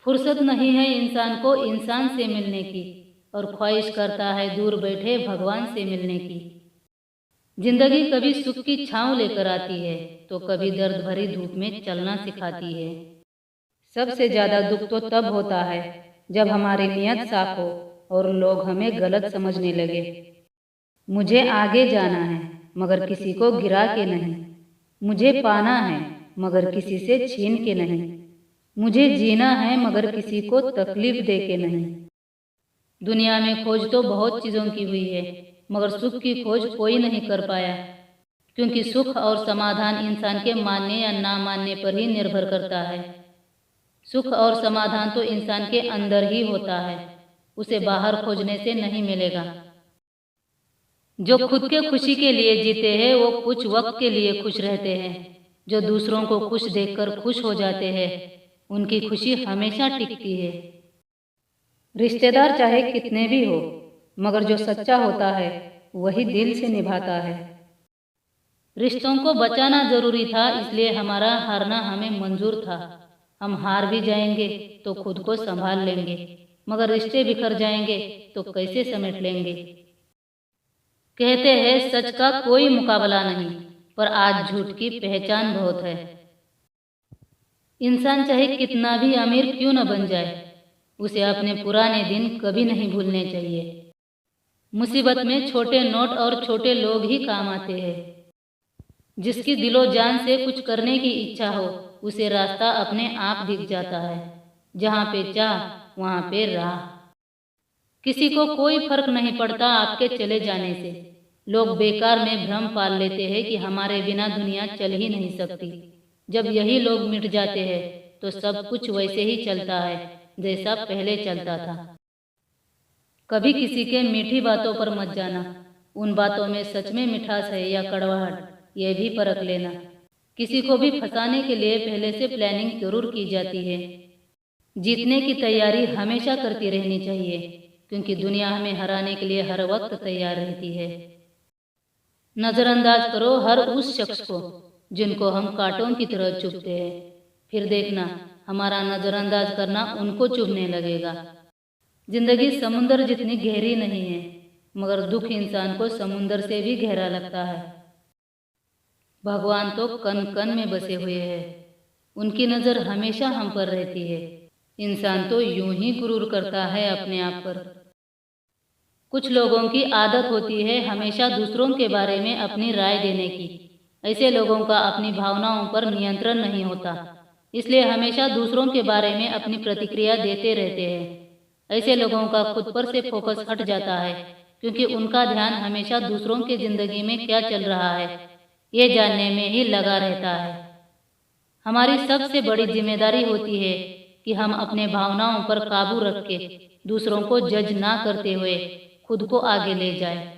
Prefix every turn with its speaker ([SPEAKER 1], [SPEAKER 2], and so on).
[SPEAKER 1] फुर्सत नहीं है इंसान को इंसान से मिलने की, और ख्वाहिश करता है दूर बैठे भगवान से मिलने की। जिंदगी कभी सुख की छांव लेकर आती है, तो कभी दर्द भरी धूप में चलना सिखाती है। सबसे ज्यादा दुख तो तब होता है जब हमारी नीयत साफ हो और लोग हमें गलत समझने लगे। मुझे आगे जाना है मगर किसी को गिरा के नहीं, मुझे पाना है मगर किसी से छीन के नहीं, मुझे जीना है मगर किसी को तकलीफ दे के नहीं। दुनिया में खोज तो बहुत चीज़ों की हुई है, मगर सुख की खोज कोई नहीं कर पाया, क्योंकि सुख और समाधान इंसान के मानने या ना मानने पर ही निर्भर करता है। सुख और समाधान तो इंसान के अंदर ही होता है, उसे बाहर खोजने से नहीं मिलेगा। जो खुद के खुशी के लिए जीते हैं वो कुछ वक्त के लिए खुश रहते हैं। जो दूसरों को खुश देखकर खुश हो जाते हैं, उनकी खुशी हमेशा टिकती है। रिश्तेदार चाहे कितने भी हो, मगर जो सच्चा होता है वही दिल से निभाता है। रिश्तों को बचाना जरूरी था, इसलिए हमारा हारना हमें मंजूर था। हम हार भी जाएंगे तो खुद को संभाल लेंगे, मगर रिश्ते बिखर जाएंगे तो कैसे समेट लेंगे। कहते हैं सच का कोई मुकाबला नहीं, पर आज झूठ की पहचान बहुत है। इंसान चाहे कितना भी अमीर क्यों न बन जाए, उसे अपने पुराने दिन कभी नहीं भूलने चाहिए। मुसीबत में छोटे नोट और छोटे लोग ही काम आते हैं। जिसकी दिलो जान से कुछ करने की इच्छा हो, उसे रास्ता अपने आप दिख जाता है। जहाँ पे चाह वहाँ पे राह। किसी को कोई फर्क नहीं पड़ता आपके चले जाने से। लोग बेकार में भ्रम पाल लेते हैं कि हमारे बिना दुनिया चल ही नहीं सकती। जब यही लोग मिट जाते हैं तो सब कुछ वैसे ही चलता है जैसा पहले चलता था। कभी किसी के मीठी बातों पर मत जाना, उन बातों में सच में मिठास है या कड़वाहट, यह भी परख लेना। किसी को भी फंसाने के लिए पहले से प्लानिंग जरूर की जाती है। जीतने की तैयारी हमेशा करती रहनी चाहिए, क्योंकि दुनिया हमें हराने के लिए हर वक्त तैयार रहती है। नजरअंदाज करो हर उस शख्स को जिनको हम कांटों की तरह चुभते हैं, फिर देखना हमारा नजरअंदाज करना उनको चुभने लगेगा। जिंदगी समुंदर जितनी गहरी नहीं है, मगर दुख इंसान को समुंदर से भी गहरा लगता है। भगवान तो कण कण में बसे हुए हैं, उनकी नज़र हमेशा हम पर रहती है। इंसान तो यूं ही गुरूर करता है अपने आप पर। कुछ लोगों की आदत होती है हमेशा दूसरों के बारे में अपनी राय देने की। ऐसे लोगों का अपनी भावनाओं पर नियंत्रण नहीं होता, इसलिए हमेशा दूसरों के बारे में अपनी प्रतिक्रिया देते रहते हैं। ऐसे लोगों का खुद पर से फोकस हट जाता है, क्योंकि उनका ध्यान हमेशा दूसरों की जिंदगी में क्या चल रहा है ये जानने में ही लगा रहता है। हमारी सबसे बड़ी जिम्मेदारी होती है कि हम अपने भावनाओं पर काबू रख के दूसरों को जज ना करते हुए खुद को आगे ले जाएं।